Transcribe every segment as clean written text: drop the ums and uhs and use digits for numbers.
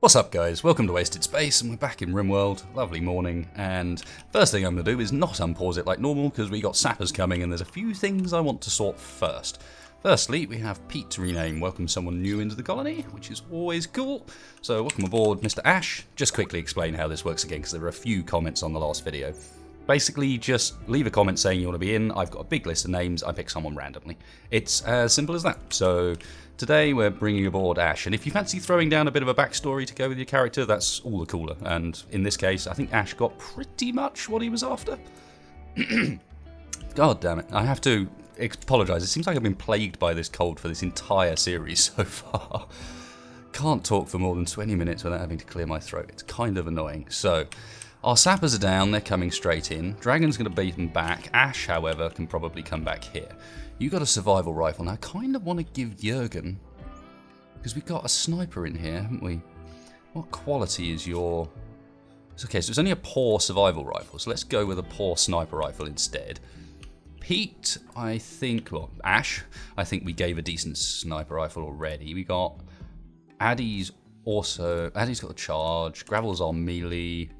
What's up guys, welcome to Wasted Space and we're back in Rimworld. Lovely morning, and first thing I'm going to do is not unpause it like normal because we got sappers coming and there's a few things I want to sort first. Firstly, we have Pete to rename, welcome someone new into the colony, which is always cool. So welcome aboard Mr. Ash. Just quickly explain how this works again because there were a few comments on the last video. Basically, just leave a comment saying you want to be in. I've got a big list of names. I pick someone randomly. It's as simple as that. So today we're bringing aboard Ash. And if you fancy throwing down a bit of a backstory to go with your character, that's all the cooler. And in this case, I think Ash got pretty much what he was after. God damn it. I have to apologise. It seems like I've been plagued by this cold for this entire series so far. Can't talk for more than 20 minutes without having to clear my throat. It's kind of annoying. So our sappers are down, they're coming straight in. Dragon's going to beat them back. Ash, however, can probably come back here. You got a survival rifle. Now, I kind of want to give Jurgen, because we've got a sniper in here, haven't we? What quality is your... Okay, so it's only a poor survival rifle, so let's go with a poor sniper rifle instead. Pete, I think... Well, Ash, I think we gave a decent sniper rifle already. We got... Addy's also... Addy's got the charge. Gravel's our melee.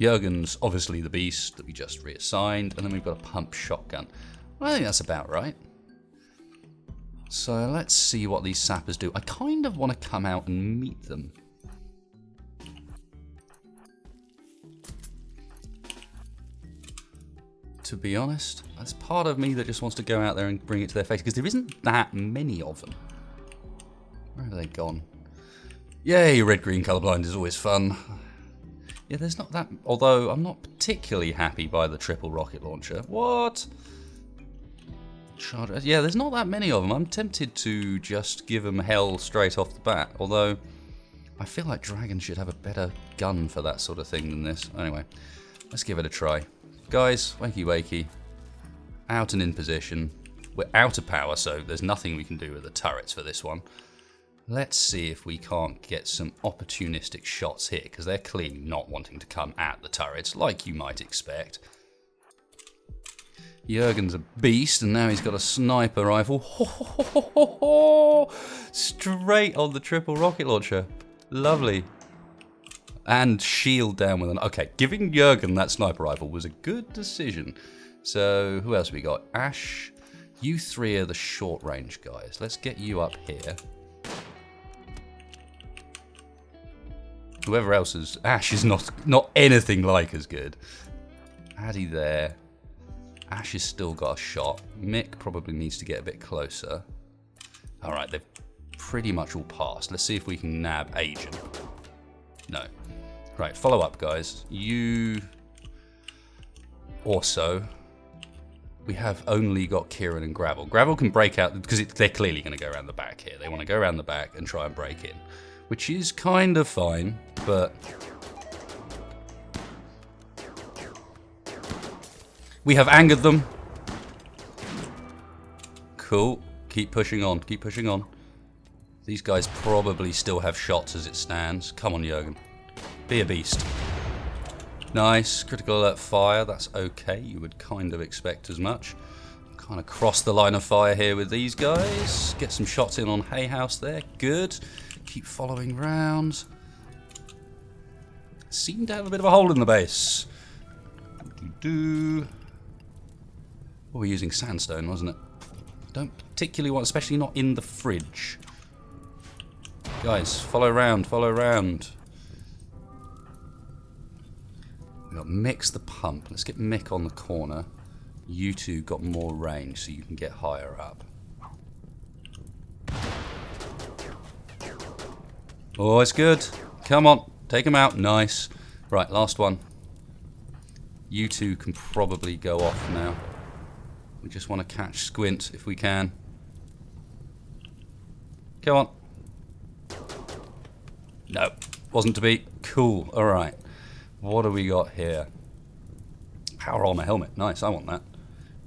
Jurgen's obviously the beast that we just reassigned, and then we've got a pump shotgun. Well, I think that's about right. So let's see what these sappers do. I kind of want to come out and meet them. To be honest, there's part of me that just wants to go out there and bring it to their face, because there isn't that many of them. Where have they gone? Yay, red-green colourblind is always fun. Yeah, there's not that... Although, I'm not particularly happy by the triple rocket launcher. What? Charger. Yeah, there's not that many of them. I'm tempted to just give them hell straight off the bat. Although, I feel like Dragon should have a better gun for that sort of thing than this. Anyway, let's give it a try. Guys, wakey wakey. Out and in position. We're out of power, so there's nothing we can do with the turrets for this one. Let's see if we can't get some opportunistic shots here, because they're clearly not wanting to come at the turrets, like you might expect. Jurgen's a beast, and now he's got a sniper rifle. Ho, ho, ho, ho, ho. Straight on the triple rocket launcher. Lovely. And shield down with an... Okay, giving Jurgen that sniper rifle was a good decision. So, who else have we got? Ash. You three are the short range guys. Let's get you up here. Whoever else is... Ash is not anything like as good. Addy there. Ash has still got a shot. Mick probably needs to get a bit closer. Alright, they've pretty much all passed. Let's see if we can nab Agent. No. Right, follow up, guys. You... Also... We have only got Kieran and Gravel. Gravel can break out... Because they're clearly going to go around the back here. They want to go around the back and try and break in. Which is kind of fine, but... We have angered them. Cool. Keep pushing on. Keep pushing on. These guys probably still have shots as it stands. Come on, Jurgen. Be a beast. Nice. Critical alert fire. That's okay. You would kind of expect as much. Kind of cross the line of fire here with these guys. Get some shots in on Hay House there. Good. Keep following round. Seem to have a bit of a hole in the base. Oh, we're using sandstone, wasn't it? Don't particularly want, especially not in the fridge. Guys, follow round, follow round. We got Mick's the pump. Let's get Mick on the corner. You two got more range, so you can get higher up. Oh, it's good. Come on, take him out. Nice. Right, last one. You two can probably go off now. We just want to catch Squint if we can. Come on. No, wasn't to be. Cool, alright. What do we got here? Power armor helmet. Nice, I want that.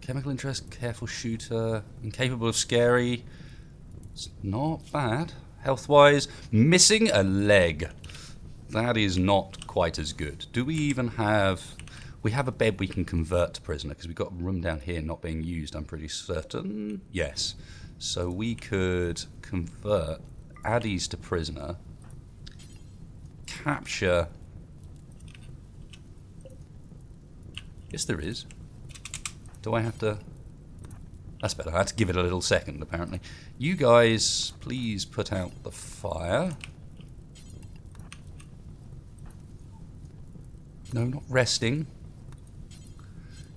Chemical interest, careful shooter, incapable of scary. It's not bad. Health-wise, missing a leg. That is not quite as good. Do we even have... We have a bed we can convert to prisoner, because we've got a room down here not being used, I'm pretty certain. Yes. So we could convert Addies to prisoner. capture... Yes, there is. Do I have to... That's better. I had to give it a little second, apparently. You guys, please put out the fire. No, not resting.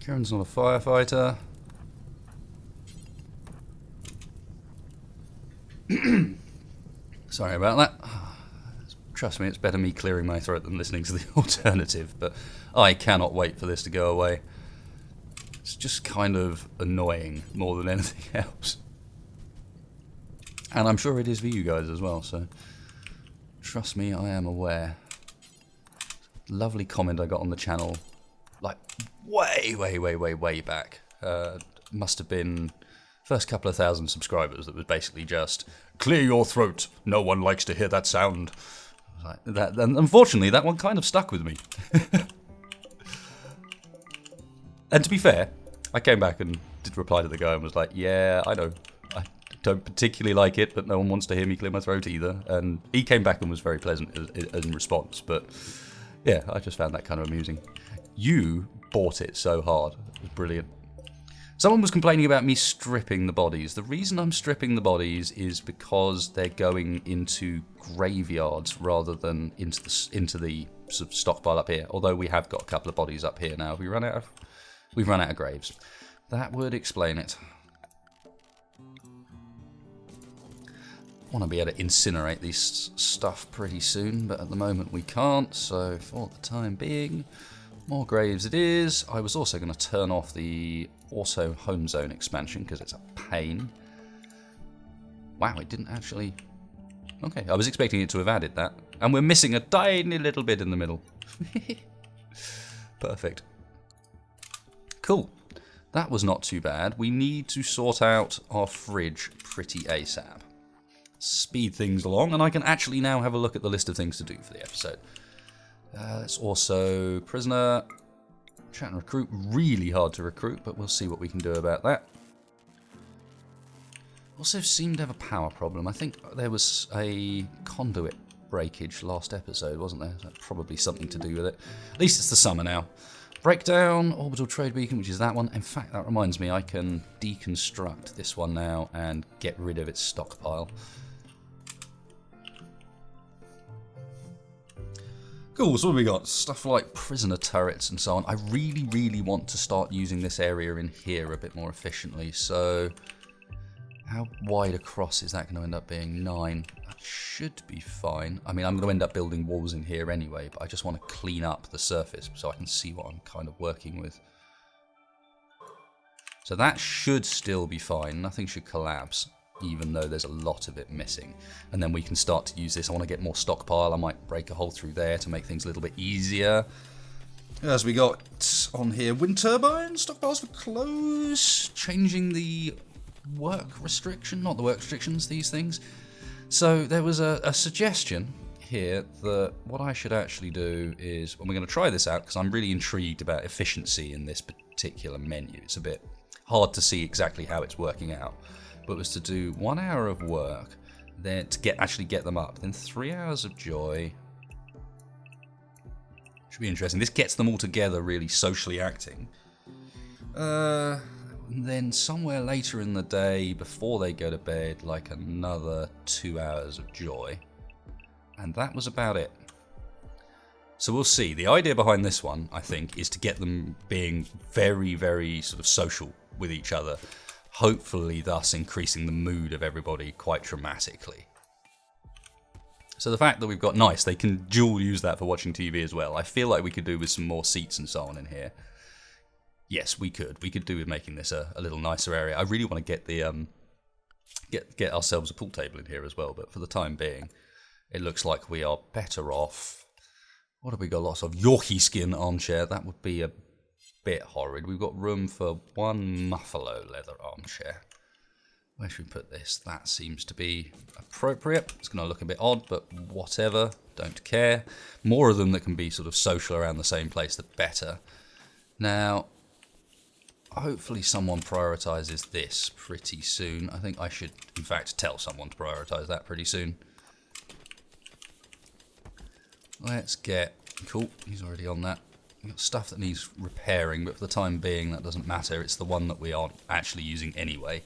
Kieran's not a firefighter. Sorry about that. Trust me, it's better me clearing my throat than listening to the alternative, but I cannot wait for this to go away. It's just kind of annoying more than anything else. And I'm sure it is for you guys as well, so trust me, I am aware. Lovely comment I got on the channel, like way back. Must have been first couple of thousand subscribers that was basically just, clear your throat, no one likes to hear that sound. Like that, and unfortunately, that one kind of stuck with me. And to be fair, I came back and did reply to the guy and was like, yeah, I know. I don't particularly like it, but no one wants to hear me clear my throat either. And he came back and was very pleasant in response. But yeah, I just found that kind of amusing. You bought it so hard. It was brilliant. Someone was complaining about me stripping the bodies. The reason I'm stripping the bodies is because they're going into graveyards rather than into the sort of stockpile up here. Although we have got a couple of bodies up here now. We've run out of graves. That would explain it. Want to be able to incinerate these stuff pretty soon, but at the moment we can't. So for the time being, more graves it is. I was also going to turn off the auto home zone expansion because it's a pain. Wow, it didn't actually... Okay, I was expecting it to have added that. And we're missing a tiny little bit in the middle. Perfect. Cool. That was not too bad. We need to sort out our fridge pretty ASAP. Speed things along, and I can actually now have a look at the list of things to do for the episode. It's also prisoner, chat and recruit. Really hard to recruit, but we'll see what we can do about that. Also seemed to have a power problem. I think there was a conduit breakage last episode, wasn't there? That's probably something to do with it. At least it's the summer now. Breakdown, orbital trade beacon, which is that one. In fact, that reminds me, I can deconstruct this one now and get rid of its stockpile. Cool, so what have we got? Stuff like prisoner turrets and so on. I really want to start using this area in here a bit more efficiently. So, how wide across is that going to end up being? 9. That should be fine. I mean, I'm going to end up building walls in here anyway, but I just want to clean up the surface so I can see what I'm kind of working with. So that should still be fine. Nothing should collapse, even though there's a lot of it missing. And then we can start to use this. I want to get more stockpile. I might break a hole through there to make things a little bit easier. As we got on here, wind turbines, stockpiles for clothes, changing the work restriction, not the work restrictions, these things. So there was a suggestion here that what I should actually do is, and we're going to try this out because I'm really intrigued about efficiency in this particular menu. It's a bit hard to see exactly how it's working out. But was to do 1 hour of work, then to actually get them up, then 3 hours of joy. Should be interesting. This gets them all together really socially acting. Then somewhere later in the day, before they go to bed, like another 2 hours of joy. And that was about it. So we'll see. The idea behind this one, I think, is to get them being very sort of social with each other. Hopefully thus increasing the mood of everybody quite dramatically. So the fact that we've got nice, they can dual use that for watching TV as well. I feel like we could do with some more seats and so on in here. Yes, we could. We could do with making this a little nicer area. I really want to get the get ourselves a pool table in here as well, but for the time being, it looks like we are better off. What have we got lots of? Yorkie skin armchair. That would be a bit horrid. We've got room for 1 Muffalo leather armchair. Where should we put this? That seems to be appropriate. It's going to look a bit odd, but whatever. Don't care. More of them that can be sort of social around the same place, the better. Now, hopefully someone prioritises this pretty soon. I think I should, in fact, tell someone to prioritise that pretty soon. Let's get... Cool, he's already on that. We've got stuff that needs repairing, but for the time being that doesn't matter. It's the one that we aren't actually using anyway.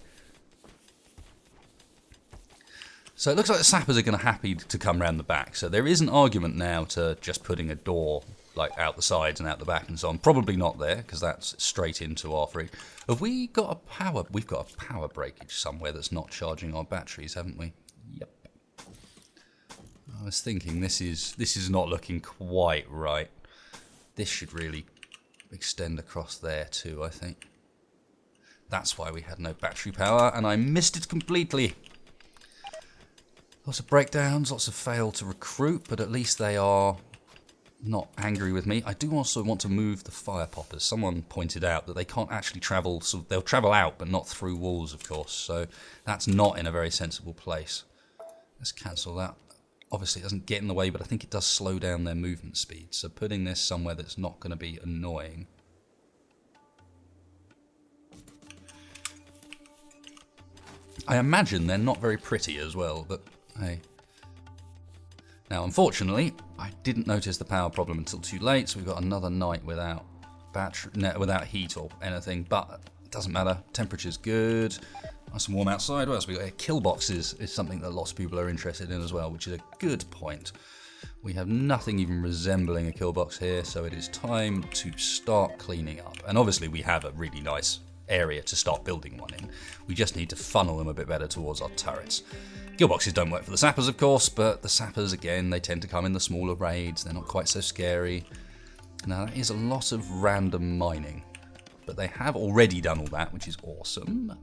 So it looks like the sappers are going to happy to come round the back. So there is an argument now to just putting a door like out the sides and out the back and so on. Probably not there, because that's straight into our free. Have we got a power... We've got a power breakage somewhere that's not charging our batteries, haven't we? Yep. I was thinking this is not looking quite right. This should really extend across there too, I think. That's why we had no battery power, and I missed it completely. Lots of breakdowns, lots of fail to recruit, but at least they are not angry with me. I do also want to move the fire poppers. Someone pointed out that they can't actually travel, so they'll travel out, but not through walls, of course. So that's not in a very sensible place. Let's cancel that. Obviously, it doesn't get in the way, but I think it does slow down their movement speed. So putting this somewhere that's not going to be annoying. I imagine they're not very pretty as well, but hey. Now, unfortunately, I didn't notice the power problem until too late, so we've got another night without battery, without heat or anything, but it doesn't matter. Temperature's good. Nice and warm outside. What else we got here? Kill boxes is something that lots of people are interested in as well, which is a good point. We have nothing even resembling a kill box here, so it is time to start cleaning up. And obviously we have a really nice area to start building one in. We just need to funnel them a bit better towards our turrets. Kill boxes don't work for the sappers, of course, but the sappers, again, they tend to come in the smaller raids. They're not quite so scary. Now, that is a lot of random mining, but they have already done all that, which is awesome.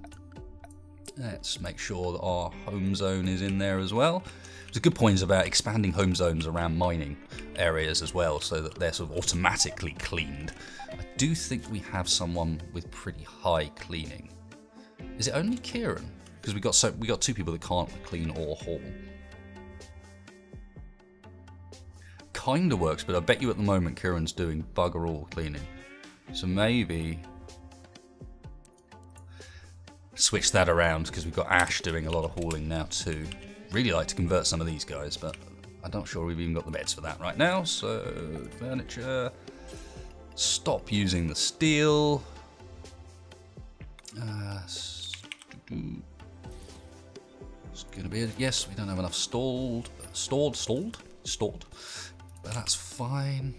Let's make sure that our home zone is in there as well. There's a good point about expanding home zones around mining areas as well, so that they're sort of automatically cleaned. I do think we have someone with pretty high cleaning. Is it only Kieran? Because we got two people that can't clean or haul. Kinda works, but I bet you at the moment Kieran's doing bugger all cleaning. So maybe switch that around, because we've got Ash doing a lot of hauling now too. Really like to convert some of these guys, but I'm not sure we've even got the beds for that right now. So furniture, stop using the steel. It's gonna be yes. We don't have enough stored, but that's fine.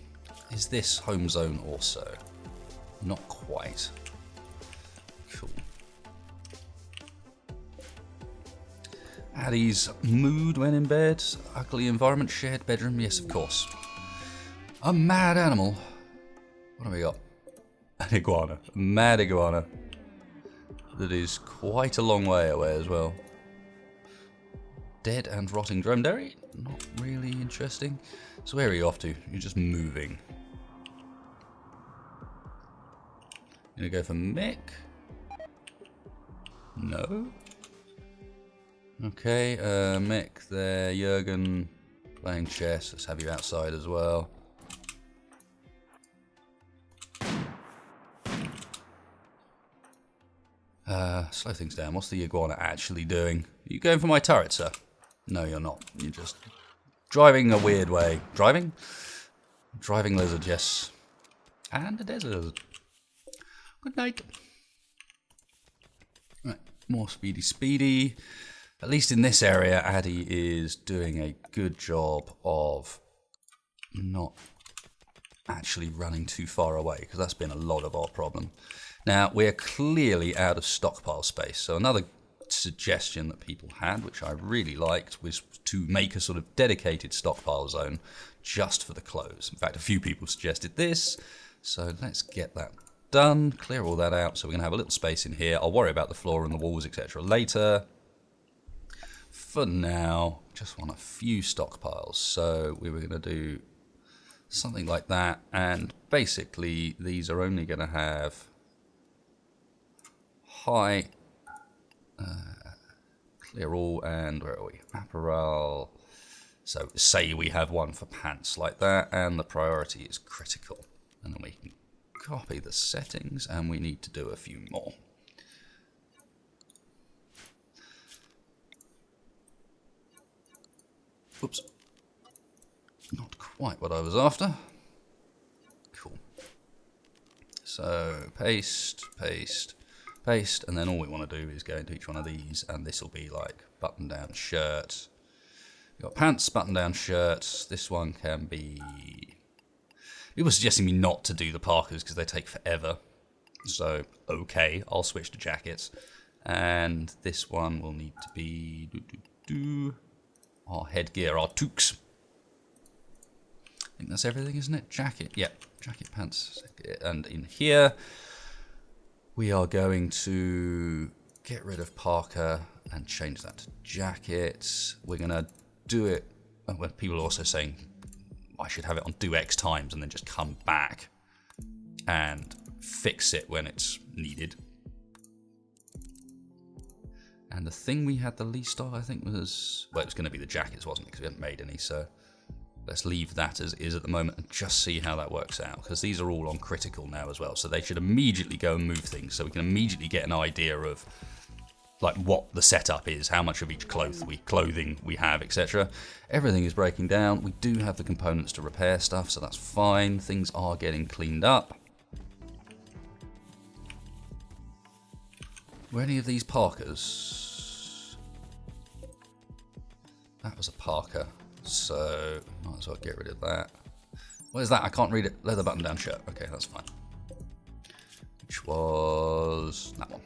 Is this home zone also? Not quite. Cool. Addie's mood when in bed. Ugly environment. Shared bedroom. Yes, of course. A mad animal. What have we got? An iguana. A mad iguana. That is quite a long way away as well. Dead and rotting dromedary. Not really interesting. So where are you off to? You're just moving. Gonna go for Mick? No. Okay, Mick there, Jurgen playing chess. Let's have you outside as well. Slow things down. What's the iguana actually doing? Are you going for my turret, sir? No, you're not. You're just driving a weird way. Driving? Driving lizard, yes. And a desert lizard. Good night. Right, more speedy. At least in this area, Addie is doing a good job of not actually running too far away, because that's been a lot of our problem. Now, we're clearly out of stockpile space, so another suggestion that people had, which I really liked, was to make a sort of dedicated stockpile zone just for the clothes. In fact, a few people suggested this, so let's get that done, clear all that out. So we're going to have a little space in here. I'll worry about the floor and the walls, etc. later. For now, just want a few stockpiles. So we were going to do something like that, and basically these are only going to have high, clear all, and where are we? Apparel. So say we have one for pants like that, and the priority is critical. And then we can copy the settings, and we need to do a few more. Oops. Not quite what I was after. Cool. So paste, paste, paste, and then all we want to do is go into each one of these, and this will be like button-down shirt. You've got pants, button-down shirts. This one can be... People were suggesting me not to do the parkas because they take forever. So, okay, I'll switch to jackets. And this one will need to be our headgear, our toques. I think that's everything, isn't it? Jacket, yep, jacket, pants. And in here, we are going to get rid of parka and change that to jackets. We're going to do it, well, people are also saying I should have it on do X times and then just come back and fix it when it's needed. And the thing we had the least of, I think, was... Well, it was going to be the jackets, wasn't it? Because we hadn't made any, so... Let's leave that as is at the moment and just see how that works out. Because these are all on critical now as well, so they should immediately go and move things. So we can immediately get an idea of like what the setup is, how much of each clothing we have, etc. Everything is breaking down. We do have the components to repair stuff, so that's fine. Things are getting cleaned up. Were any of these parkas? That was a parka, so might as well get rid of that. What is that? I can't read it. Leather button-down shirt. Okay, that's fine. Which was that one.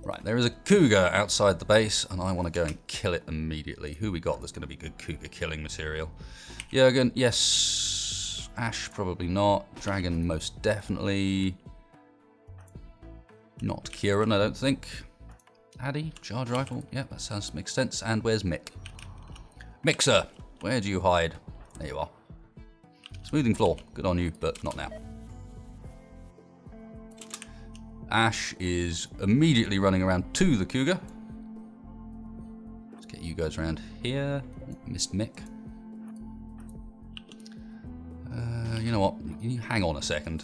Right, there is a cougar outside the base, and I want to go and kill it immediately. Who we got that's going to be good cougar killing material? Jurgen, yes. Ash, probably not. Dragon, most definitely. Not Kieran, I don't think. Addy, charge rifle. Yeah, that makes sense. And where's Mick? Mixer, where do you hide? There you are. Smoothing floor, good on you, but not now. Ash is immediately running around to the cougar. Let's get you guys around here. Missed Mick. You know what? Can you hang on a second?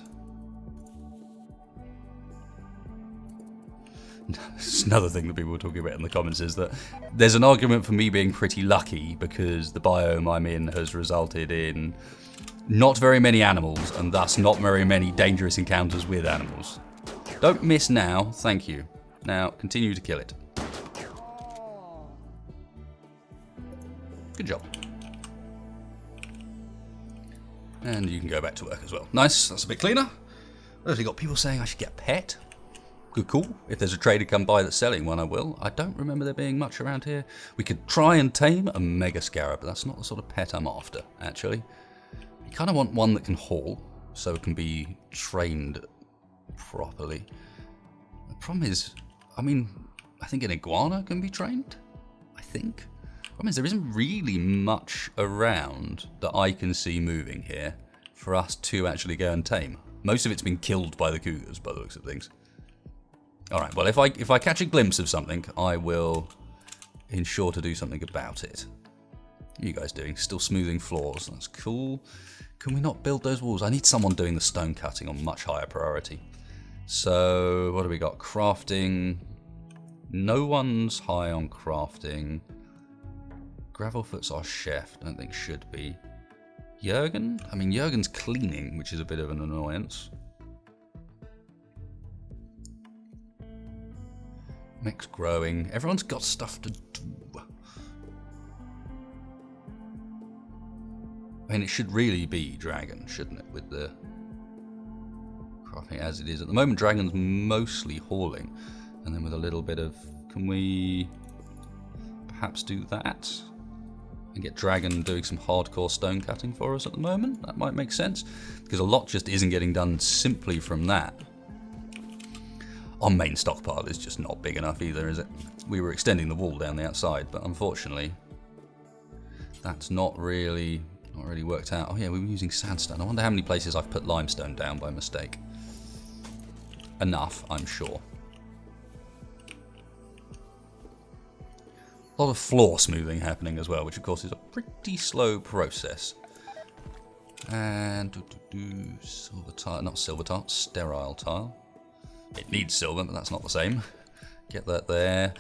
It's another thing that people were talking about in the comments is that there's an argument for me being pretty lucky because the biome I'm in has resulted in not very many animals and thus not very many dangerous encounters with animals. Don't miss now, thank you. Now, continue to kill it. Good job. And you can go back to work as well. Nice, that's a bit cleaner. What have we got? People saying I should get a pet. Good call. If there's a trader come by that's selling one, I will. I don't remember there being much around here. We could try and tame a mega scarab, but that's not the sort of pet I'm after, actually. You kind of want one that can haul, so it can be trained properly. The problem is, I mean, I think an iguana can be trained. I think. The problem is there isn't really much around that I can see moving here for us to actually go and tame. Most of it's been killed by the cougars, by the looks of things. All right. Well, if I catch a glimpse of something, I will ensure to do something about it. What are you guys doing? Still smoothing floors. That's cool. Can we not build those walls? I need someone doing the stone cutting on much higher priority. So, what do we got? Crafting. No one's high on crafting. Gravelfoot's our chef. Don't think should be. Jurgen? I mean, Jurgen's cleaning, which is a bit of an annoyance. Mick's growing. Everyone's got stuff to do. I mean, it should really be dragon, shouldn't it? With the crafting as it is. At the moment, dragon's mostly hauling. And then with a little bit of... Can we perhaps do that? And get dragon doing some hardcore stone cutting for us at the moment? That might make sense. Because a lot just isn't getting done simply from that. Our main stockpile is just not big enough either, is it? We were extending the wall down the outside, but unfortunately, that's not really worked out. Oh yeah, we were using sandstone. I wonder how many places I've put limestone down by mistake. Enough, I'm sure. A lot of floor smoothing happening as well, which of course is a pretty slow process. And silver tile, not silver tile, sterile tile. It needs silver, but that's not the same. Get that there.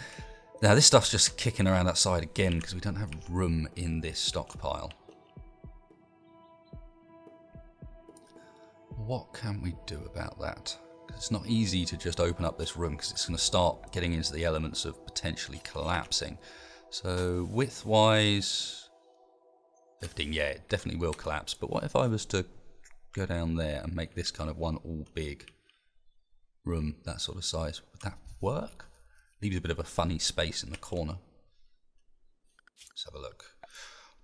Now this stuff's just kicking around outside again because we don't have room in this stockpile. What can we do about that? It's not easy to just open up this room because it's going to start getting into the elements of potentially collapsing. So width-wise, 15, yeah, it definitely will collapse. But what if I was to go down there and make this kind of one all big room, that sort of size? Would that work? Leaves a bit of a funny space in the corner. Let's have a look.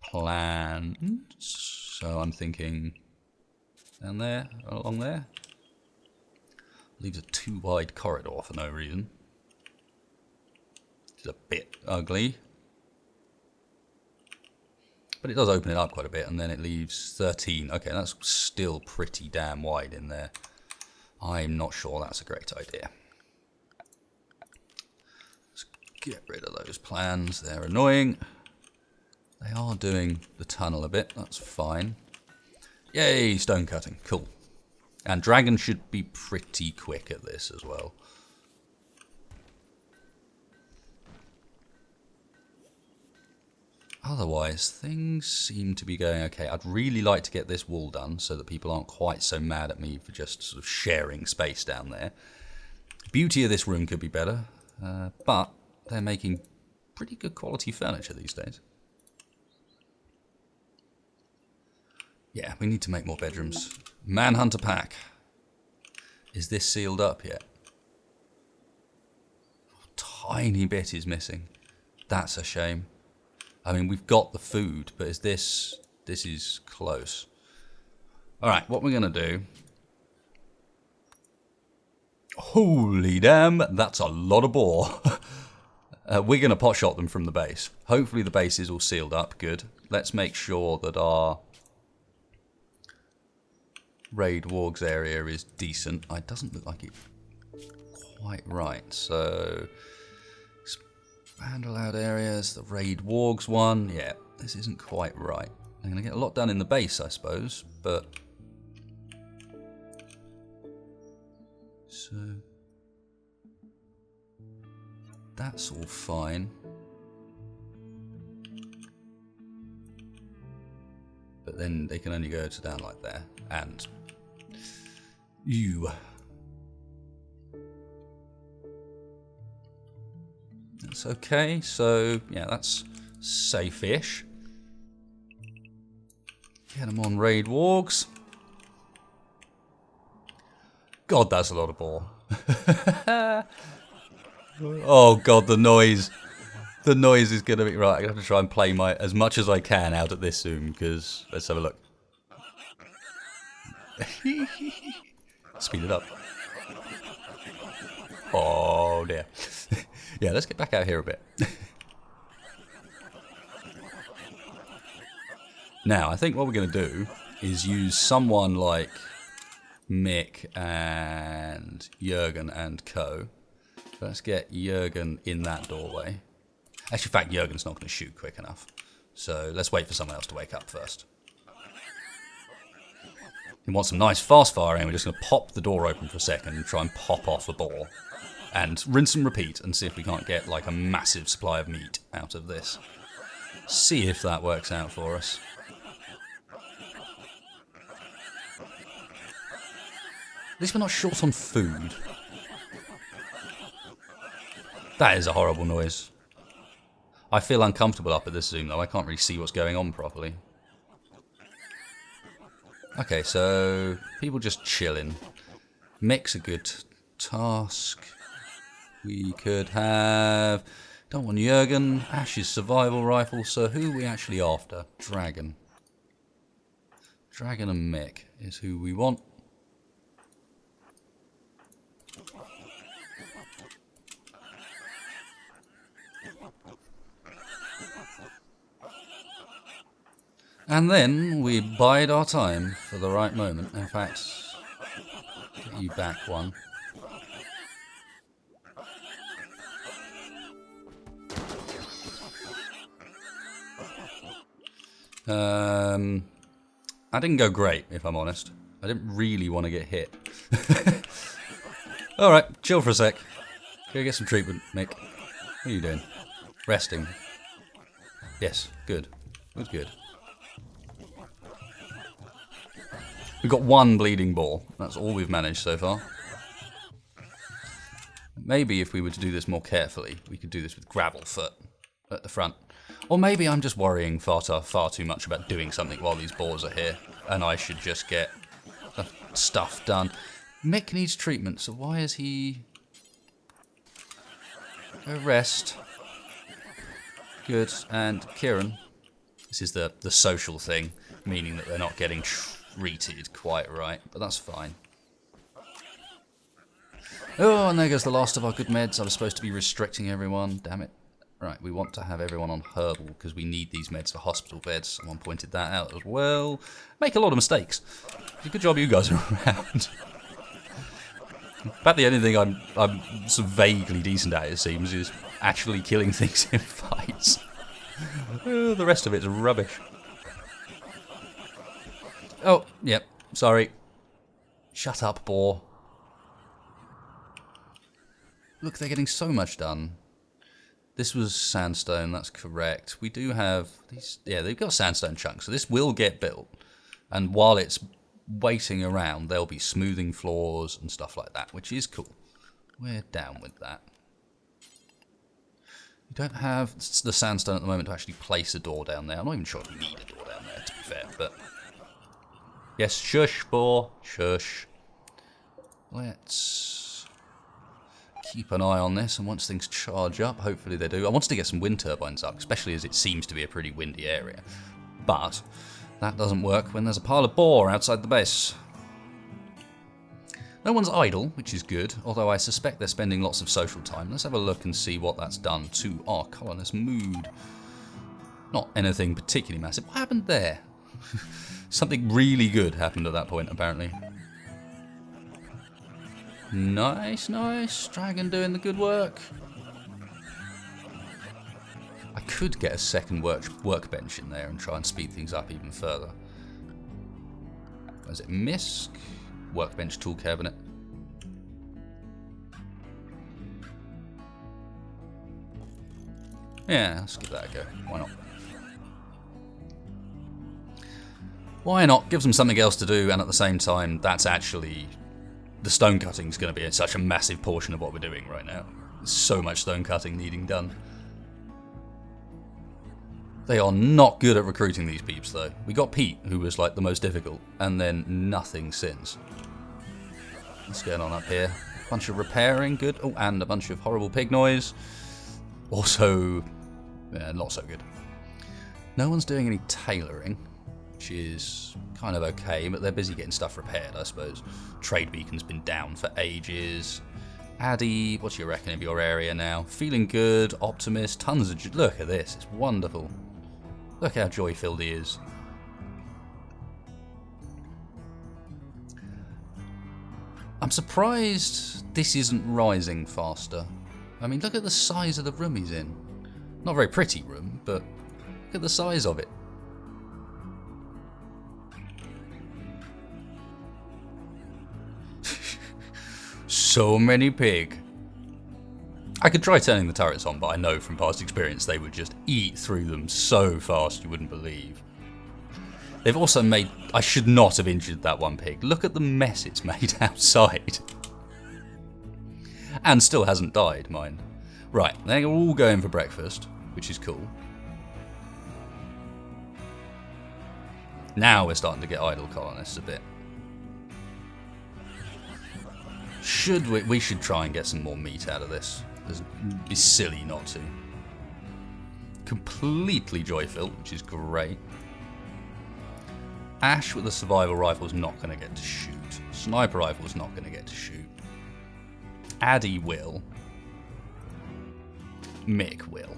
Plans. So I'm thinking down there, along there. Leaves a too wide corridor for no reason. It's a bit ugly. But it does open it up quite a bit, and then it leaves 13. Okay, that's still pretty damn wide in there. I'm not sure that's a great idea. Let's get rid of those plans. They're annoying. They are doing the tunnel a bit. That's fine. Yay, stone cutting. Cool. And dragon should be pretty quick at this as well. Otherwise, things seem to be going okay. I'd really like to get this wall done so that people aren't quite so mad at me for just sort of sharing space down there. Beauty of this room could be better, but they're making pretty good quality furniture these days. Yeah, we need to make more bedrooms. Manhunter pack. Is this sealed up yet? A tiny bit is missing. That's a shame. I mean, we've got the food, but is this is close. Alright, what we're going to do... Holy damn, that's a lot of boar. We're going to pot shot them from the base. Hopefully the base is all sealed up. Good. Let's make sure that our raid wargs area is decent. It doesn't look like it quite right. So... expand allowed areas, the raid wargs one. Yeah, this isn't quite right. I'm going to get a lot done in the base, I suppose, but... So... that's all fine. But then they can only go to down like there. And... you... That's okay, so yeah, that's safe-ish. Get them on raid wargs. God, that's a lot of boar. Oh god, the noise. The noise is going to be... right, I'm going to have to try and play my as much as I can out at this soon, because... let's have a look. Speed it up. Oh dear. Yeah, let's get back out here a bit. Now, I think what we're going to do is use someone like Mick and Jurgen and co. Let's get Jurgen in that doorway. Actually, in fact, Jurgen's not going to shoot quick enough. So let's wait for someone else to wake up first. We want some nice fast firing. We're just going to pop the door open for a second and try and pop off a boar. And rinse and repeat and see if we can't get like a massive supply of meat out of this. See if that works out for us. At least we're not short on food. That is a horrible noise. I feel uncomfortable up at this zoom though. I can't really see what's going on properly. Okay, so people just chilling. Mick's a good task. We could have... don't want Jurgen. Ash's survival rifle. So who are we actually after? Dragon. Dragon and Mick is who we want. And then we bide our time for the right moment. In fact, get you back one. That didn't go great, if I'm honest. I didn't really want to get hit. Alright, chill for a sec. Go get some treatment, Mick. What are you doing? Resting. Yes, good. Good. We've got one bleeding boar. That's all we've managed so far. Maybe if we were to do this more carefully, we could do this with gravel foot at the front. Or maybe I'm just worrying far too much about doing something while these boars are here, and I should just get the stuff done. Mick needs treatment, so why is he... Rest. Good. And Kieran, this is the social thing, meaning that they're not getting treated quite right, but that's fine. Oh, and there goes the last of our good meds. I was supposed to be restricting everyone. Damn it. Right, we want to have everyone on herbal because we need these meds for hospital beds. Someone pointed that out as well. Make a lot of mistakes. Good job you guys are around. About the only thing I'm sort of vaguely decent at, it seems, is actually killing things in fights. Oh, the rest of it's rubbish. Oh, yep, sorry. Shut up, boar. Look, they're getting so much done. This was sandstone, that's correct. We do have these, yeah, they've got sandstone chunks, so this will get built. And while it's waiting around, they'll be smoothing floors and stuff like that, which is cool. We're down with that. We don't have the sandstone at the moment to actually place a door down there. I'm not even sure if we need a door down there, to be fair, but... Yes, shush, boar, shush. Let's keep an eye on this, and once things charge up, hopefully they do. I wanted to get some wind turbines up, especially as it seems to be a pretty windy area. But that doesn't work when there's a pile of boar outside the base. No one's idle, which is good, although I suspect they're spending lots of social time. Let's have a look and see what that's done to our colonist mood. Not anything particularly massive. What happened there? Something really good happened at that point, apparently. Nice, nice. Dragon doing the good work. I could get a second workbench in there and try and speed things up even further. Is it MISC? Workbench tool cabinet. Yeah, let's give that a go. Why not? Why not? Gives them something else to do, and at the same time, that's actually... The stone cutting is going to be such a massive portion of what we're doing right now. There's so much stone cutting needing done. They are not good at recruiting these peeps, though. We got Pete, who was like the most difficult, and then nothing since. What's going on up here? Bunch of repairing, good. Oh, and a bunch of horrible pig noise. Also, yeah, not so good. No one's doing any tailoring, which is kind of okay, but they're busy getting stuff repaired, I suppose. Trade beacon's been down for ages. Addy, what's your reckon of your area now? Feeling good, optimist, tons of... Look at this, it's wonderful. Look how joy-filled he is. I'm surprised this isn't rising faster. I mean, look at the size of the room he's in. Not a very pretty room, but look at the size of it. So many pig. I could try turning the turrets on, but I know from past experience they would just eat through them so fast you wouldn't believe. They've also made... I should not have injured that one pig. Look at the mess it's made outside. And still hasn't died, mind. Right, they're all going for breakfast, which is cool. Now we're starting to get idle colonists a bit. We should try and get some more meat out of this. It'd be silly not to. Completely joy-filled, which is great. Ash with a survival rifle is not going to get to shoot. Sniper rifle is not going to get to shoot. Addy will. Mick will.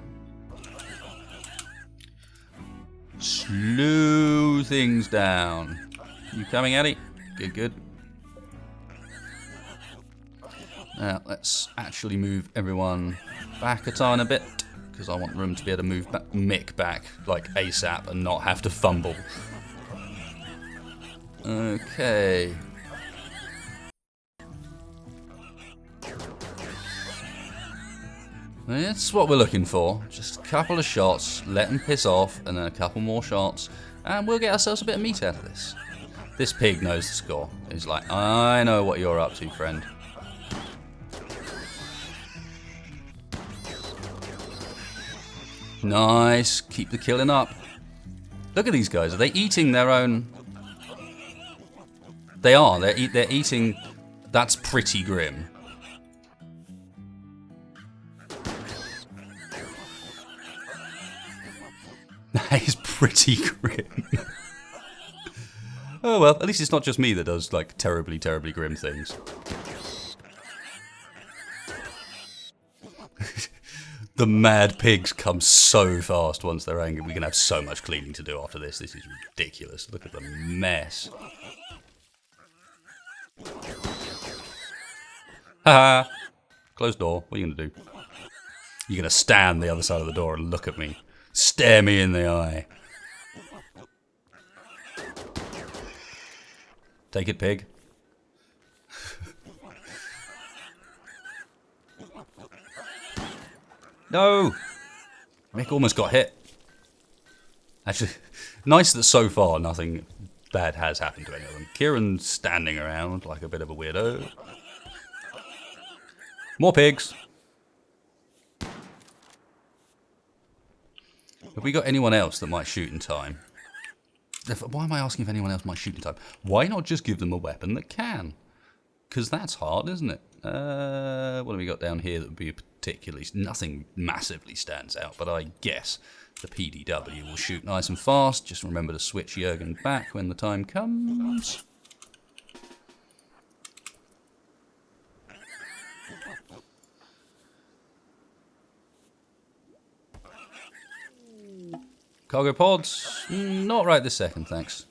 Slow things down. You coming, Addy? Good, good. Now, let's actually move everyone back a tiny bit, because I want room to be able to move Mick back, like, ASAP, and not have to fumble. Okay. That's what we're looking for. Just a couple of shots, let them piss off, and then a couple more shots, and we'll get ourselves a bit of meat out of this. This pig knows the score. He's like, I know what you're up to, friend. Nice. Keep the killing up. Look at these guys. Are they eating their own? They are. They're eating. That's pretty grim. That is pretty grim. Oh well, at least it's not just me that does like terribly, terribly grim things. The mad pigs come so fast once they're angry. We're going to have so much cleaning to do after this. This is ridiculous. Look at the mess. Haha. Closed door. What are you going to do? You're going to stand the other side of the door and look at me. Stare me in the eye. Take it, pig. No! Mick almost got hit. Actually, nice that so far nothing bad has happened to any of them. Kieran's standing around like a bit of a weirdo. More pigs. Have we got anyone else that might shoot in time? Why am I asking if anyone else might shoot in time? Why not just give them a weapon that can? Because that's hard, isn't it? What have we got down here that would be particularly... Nothing massively stands out, but I guess the PDW will shoot nice and fast. Just remember to switch Jurgen back when the time comes. Cargo pods? Not right this second, thanks.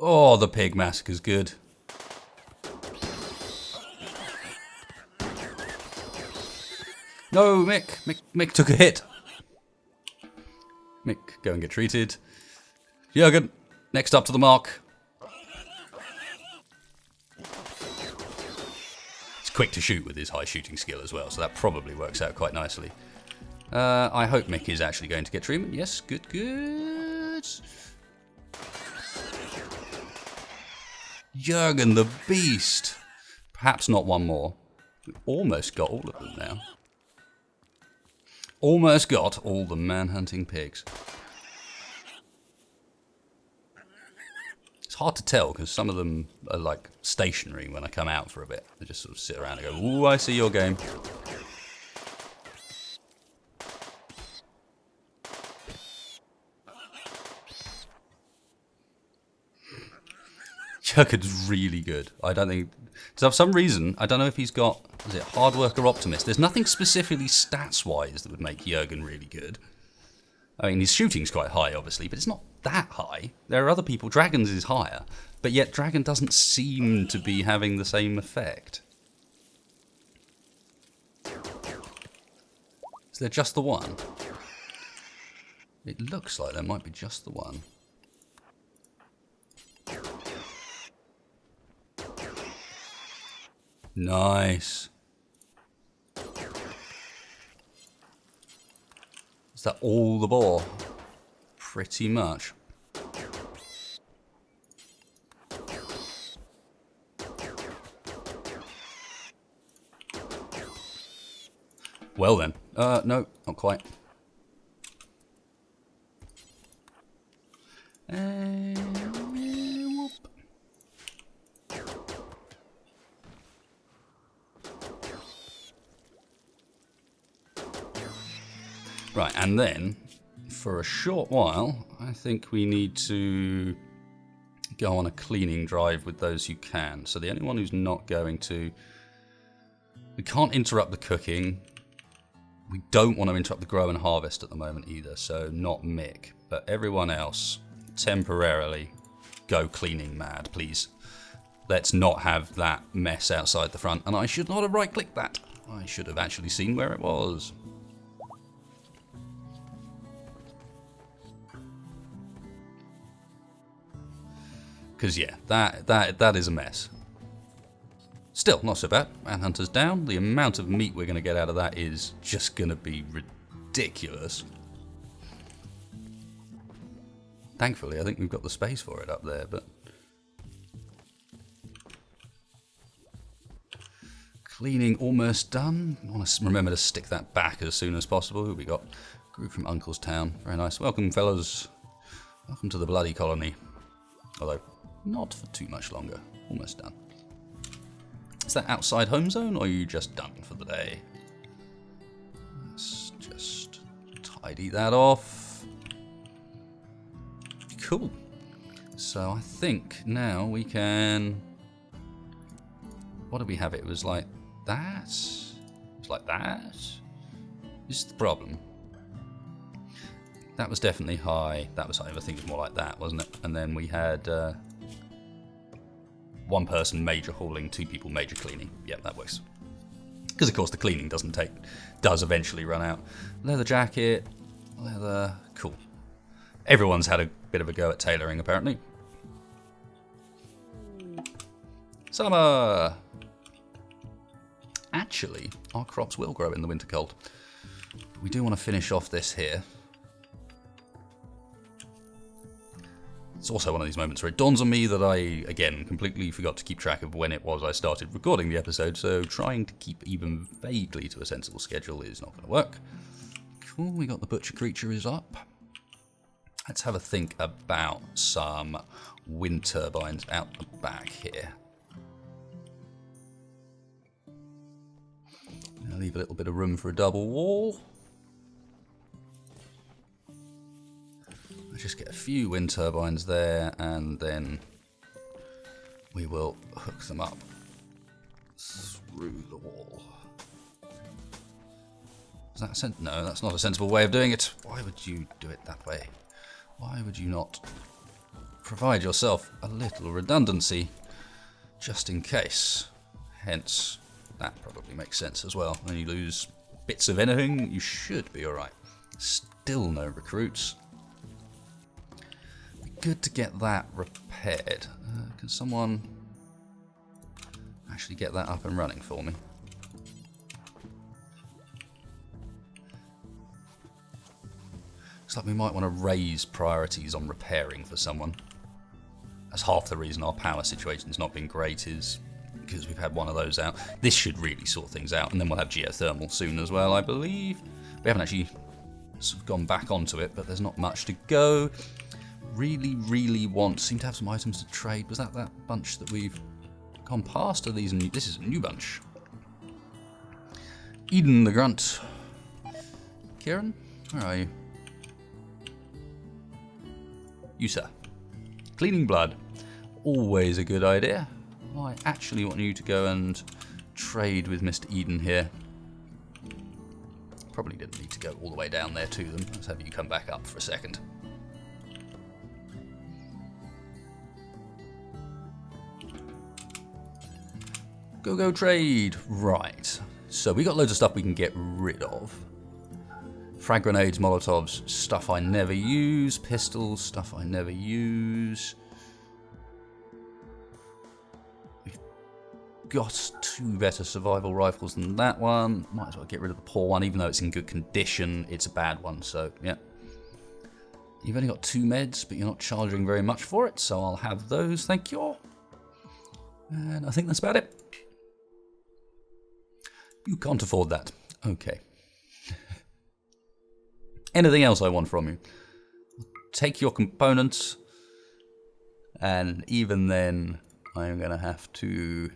Oh, the pig massacre's good. No, Mick. Mick took a hit. Mick, go and get treated. Jurgen, next up to the mark. He's quick to shoot with his high shooting skill as well, so that probably works out quite nicely. I hope Mick is actually going to get treatment. Yes, good, good. Jurgen the Beast. Perhaps not one more. We almost got all of them now. Almost got all the man-hunting pigs. It's hard to tell because some of them are like stationary when I come out for a bit. They just sort of sit around and go, ooh, I see your game. Jurgen's really good. I don't think... So for some reason, I don't know if he's got... Is it Hard Worker Optimist? There's nothing specifically stats-wise that would make Jurgen really good. I mean, his shooting's quite high, obviously, but it's not that high. There are other people... Dragon's is higher, but yet Dragon doesn't seem to be having the same effect. Is there just the one? It looks like there might be just the one. Nice. Is that all the boar? Pretty much. Well then. No, not quite. Whoop. Right, and then, for a short while, I think we need to go on a cleaning drive with those who can. So the only one who's not going to... We can't interrupt the cooking. We don't want to interrupt the grow and harvest at the moment either, so not Mick. But everyone else, temporarily, go cleaning mad, please. Let's not have that mess outside the front. And I should not have right-clicked that. I should have actually seen where it was. Because yeah, that is a mess. Still, not so bad. Manhunter's down. The amount of meat we're going to get out of that is just going to be ridiculous. Thankfully, I think we've got the space for it up there, but... Cleaning almost done. I want to remember to stick that back as soon as possible. Who we got? Group from Uncle's Town. Very nice. Welcome, fellas. Welcome to the bloody colony. Although, not for too much longer. Almost done. Is that outside home zone, or are you just done for the day? Let's just tidy that off. Cool. So I think now we can... What did we have? It was like that? It's like that? This is the problem. That was definitely high. That was high. I think it was more like that, wasn't it? And then we had one person major hauling, two people major cleaning. Yep, that works. Because of course the cleaning does eventually run out. Leather jacket, leather, cool. Everyone's had a bit of a go at tailoring apparently. Summer! Actually, our crops will grow in the winter cold. We do want to finish off this here. It's also one of these moments where it dawns on me that I, again, completely forgot to keep track of when it was I started recording the episode, so trying to keep even vaguely to a sensible schedule is not going to work. Cool, we got the butcher creature is up. Let's have a think about some wind turbines out the back here. I'll leave a little bit of room for a double wall. I'll just get a few wind turbines there, and then we will hook them up through the wall. Is that no, that's not a sensible way of doing it. Why would you do it that way? Why would you not provide yourself a little redundancy just in case? Hence, that probably makes sense as well. When you lose bits of anything, you should be alright. Still no recruits. Be good to get that repaired. Can someone actually get that up and running for me? Looks like we might want to raise priorities on repairing for someone. That's half the reason our power situation's not been great, is because we've had one of those out. This should really sort things out, and then we'll have geothermal soon as well, I believe. We haven't actually sort of gone back onto it, but there's not much to go. Really, really seem to have some items to trade. Was that bunch that we've gone past? Are these new? This is a new bunch. Eden the Grunt. Kieran, where are you? You, sir. Cleaning blood. Always a good idea. I actually want you to go and trade with Mr. Eden here. Probably didn't need to go all the way down there to them. Let's have you come back up for a second. Go trade. Right. So we got loads of stuff we can get rid of. Frag grenades, Molotovs, stuff I never use. Pistols, stuff I never use. We've got two better survival rifles than that one. Might as well get rid of the poor one, even though it's in good condition. It's a bad one, so yeah. You've only got 2 meds, but you're not charging very much for it, so I'll have those, thank you. And I think that's about it. You can't afford that. Okay. Anything else I want from you? Take your components, and even then, I'm going to have to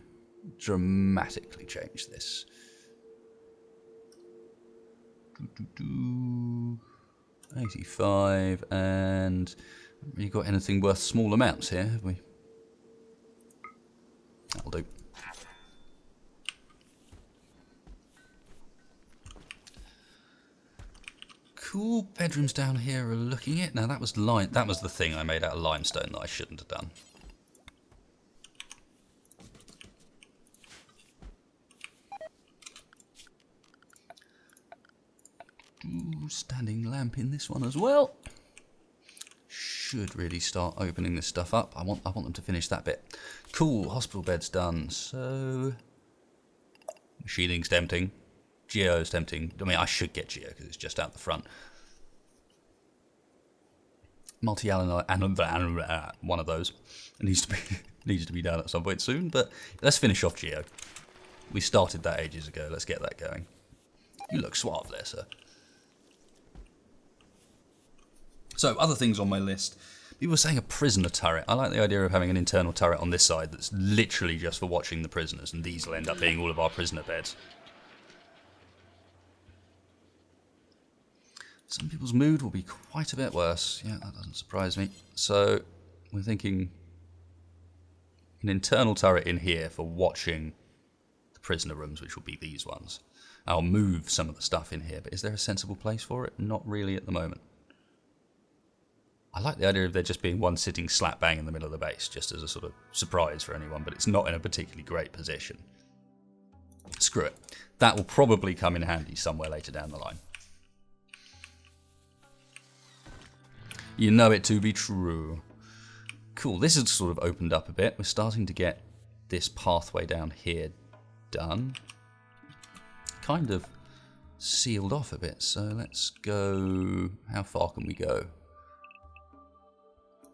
dramatically change this. 85, and haven't really got anything worth small amounts here, have we? That'll do. Cool, bedrooms down here are looking it. Now that was the thing I made out of limestone that I shouldn't have done. Ooh, standing lamp in this one as well. should really start opening this stuff up. I want them to finish that bit. Cool, hospital bed's done. So machining's tempting. Geo's tempting. I mean, I should get Geo because it's just out the front. Multi-analyte, one of those. It needs to be done at some point soon. But let's finish off Geo. We started that ages ago. Let's get that going. You look suave there, sir. So, other things on my list. People were saying a prisoner turret. I like the idea of having an internal turret on this side that's literally just for watching the prisoners, and these will end up being all of our prisoner beds. Some people's mood will be quite a bit worse. Yeah, that doesn't surprise me. So, we're thinking an internal turret in here for watching the prisoner rooms, which will be these ones. I'll move some of the stuff in here, but is there a sensible place for it? Not really at the moment. I like the idea of there just being one sitting slap bang in the middle of the base, just as a sort of surprise for anyone, but it's not in a particularly great position. Screw it. That will probably come in handy somewhere later down the line. You know it to be true. Cool, this has sort of opened up a bit. We're starting to get this pathway down here done. Kind of sealed off a bit, so let's go... How far can we go?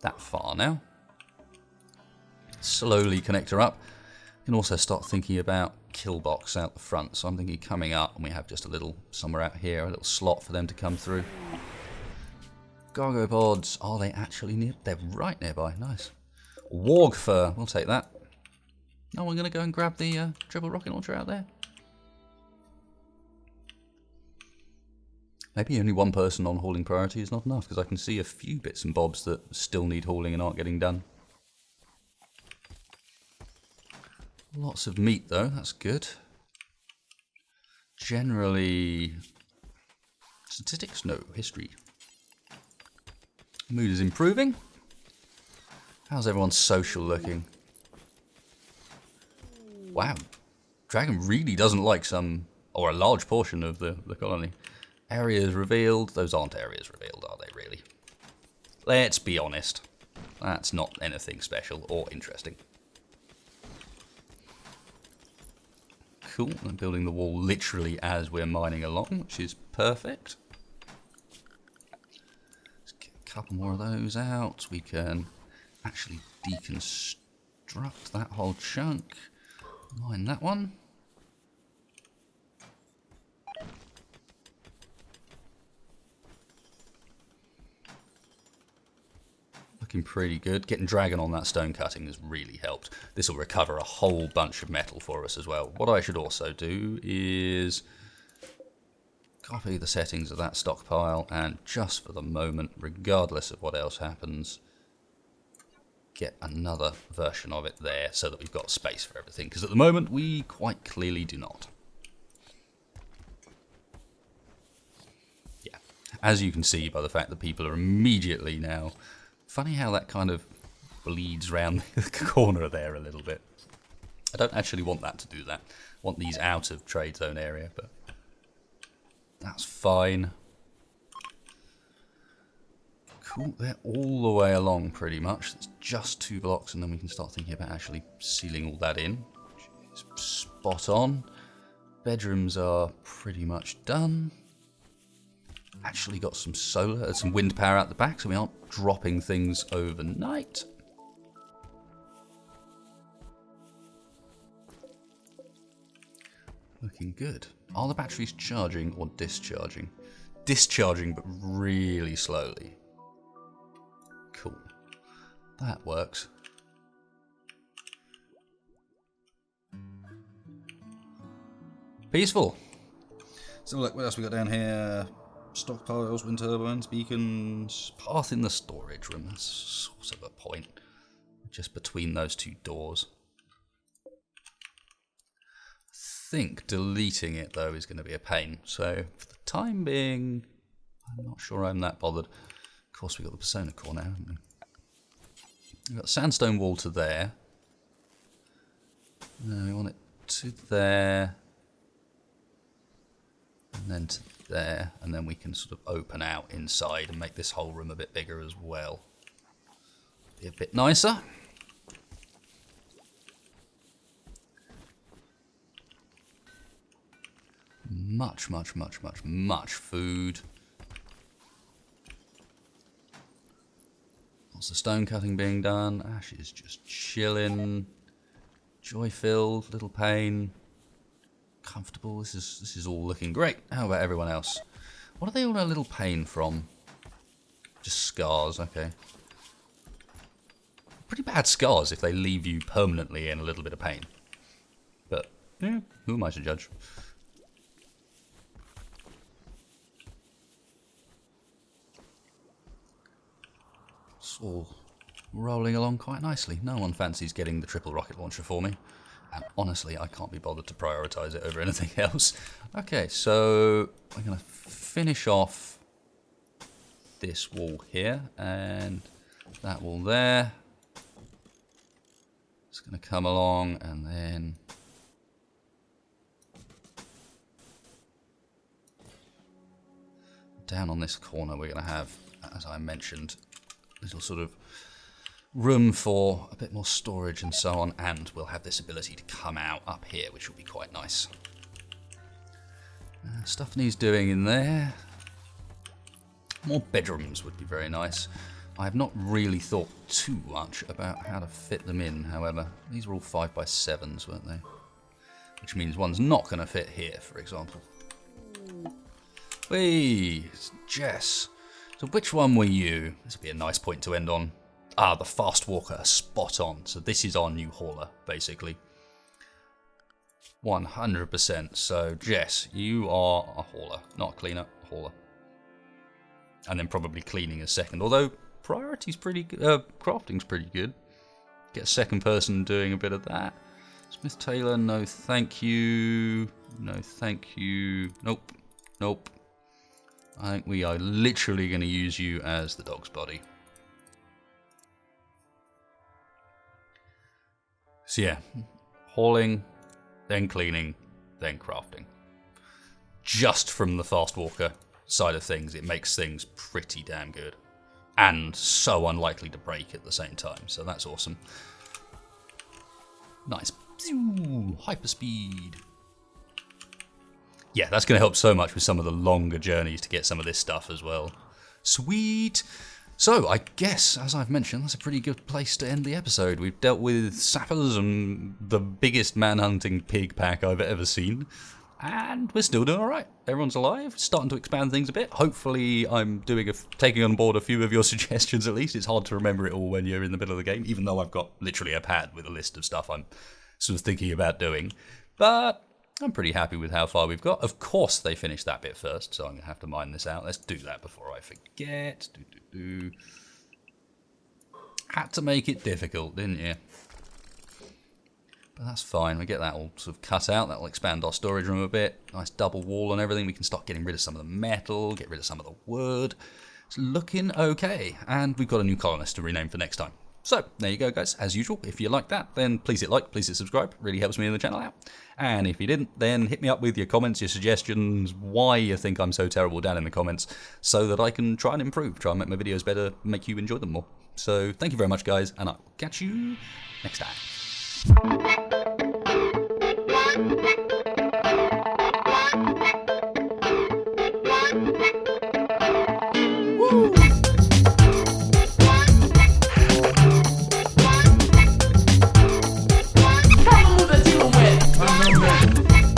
That far now. Slowly connect her up. You can also start thinking about kill box out the front. So I'm thinking coming up, and we have just a little somewhere out here, a little slot for them to come through. Gargo pods, are they actually near? They're right nearby. Nice. Warg fur, we'll take that. No, we're going to go and grab the triple rocket launcher out there. Maybe only one person on hauling priority is not enough, because I can see a few bits and bobs that still need hauling and aren't getting done. Lots of meat though, that's good. Generally... Statistics? No. History. Mood is improving. How's everyone's social looking? Wow. Dragon really doesn't like some, or a large portion of the colony. Areas revealed. Those aren't areas revealed, are they really? Let's be honest. That's not anything special or interesting. Cool. I'm building the wall literally as we're mining along, which is perfect. Let's get a couple more of those out. We can actually deconstruct that whole chunk. Mine that one. Looking pretty good. Getting dragon on that stone cutting has really helped. This will recover a whole bunch of metal for us as well. What I should also do is copy the settings of that stockpile, and just for the moment, regardless of what else happens, get another version of it there so that we've got space for everything, because at the moment we quite clearly do not. Yeah, as you can see by the fact that people are immediately now... Funny how that kind of bleeds round the corner there a little bit. I don't actually want that to do that. I want these out of trade zone area, but that's fine. Cool, they're all the way along pretty much. It's just 2 blocks and then we can start thinking about actually sealing all that in, which is spot on. Bedrooms are pretty much done. Actually got some solar, some wind power out the back, so we aren't dropping things overnight. Looking good. Are the batteries charging or discharging? Discharging, but really slowly. Cool. That works. Peaceful. So look, what else we got down here? Stockpiles, wind turbines, beacons, path in the storage room. That's sort of a point. Just between those 2 doors. I think deleting it though is going to be a pain. So for the time being, I'm not sure I'm that bothered. Of course we've got the Persona core now, haven't we? We've got sandstone wall to there. No, we want it to there. And then to there, and then we can sort of open out inside and make this whole room a bit bigger as well. Be a bit nicer. Much food. Lots of stone cutting being done. Ash is just chilling. Joy-filled, little pain. Comfortable. This is all looking great. How about everyone else? What are they all a little pain from? Just scars, okay. Pretty bad scars if they leave you permanently in a little bit of pain. But, yeah, who am I to judge? It's all rolling along quite nicely. No one fancies getting the triple rocket launcher for me. And honestly, I can't be bothered to prioritize it over anything else. Okay, so I'm going to finish off this wall here and that wall there. It's going to come along and then down on this corner we're going to have, as I mentioned, a little sort of room for a bit more storage and so on, and we'll have this ability to come out up here, which will be quite nice. Stuff needs doing in there. More bedrooms would be very nice. I have not really thought too much about how to fit them in, however. These were all 5x7s, weren't they? Which means one's not going to fit here, for example. Whee! It's Jess. So which one were you? This would be a nice point to end on. Ah, the fast walker, spot on. So this is our new hauler, basically. 100%. So Jess, you are a hauler, not a cleaner, a hauler. And then probably cleaning a second. Although priority's pretty good, crafting's pretty good. Get a second person doing a bit of that. Smith Taylor, no thank you. No thank you. Nope. Nope. I think we are literally going to use you as the dog's body. So yeah, hauling, then cleaning, then crafting. Just from the fast walker side of things, it makes things pretty damn good. And so unlikely to break at the same time, so that's awesome. Nice. Hyperspeed. Yeah, that's going to help so much with some of the longer journeys to get some of this stuff as well. Sweet. So, I guess, as I've mentioned, that's a pretty good place to end the episode. We've dealt with sappers and the biggest man-hunting pig pack I've ever seen. And we're still doing alright. Everyone's alive, starting to expand things a bit. Hopefully I'm taking on board a few of your suggestions at least. It's hard to remember it all when you're in the middle of the game, even though I've got literally a pad with a list of stuff I'm sort of thinking about doing. But I'm pretty happy with how far we've got. Of course they finished that bit first, so I'm going to have to mine this out. Let's do that before I forget. Had to make it difficult, didn't you? But that's fine. We get that all sort of cut out. That will expand our storage room a bit. Nice double wall and everything. We can start getting rid of some of the metal, get rid of some of the wood. It's looking okay. And we've got a new colonist to rename for next time. So, there you go, guys. As usual, if you like that, then please hit like, please hit subscribe. Really helps me in the channel out. And if you didn't, then hit me up with your comments, your suggestions, why you think I'm so terrible down in the comments, so that I can try and improve, try and make my videos better, make you enjoy them more. So, thank you very much, guys, and I'll catch you next time.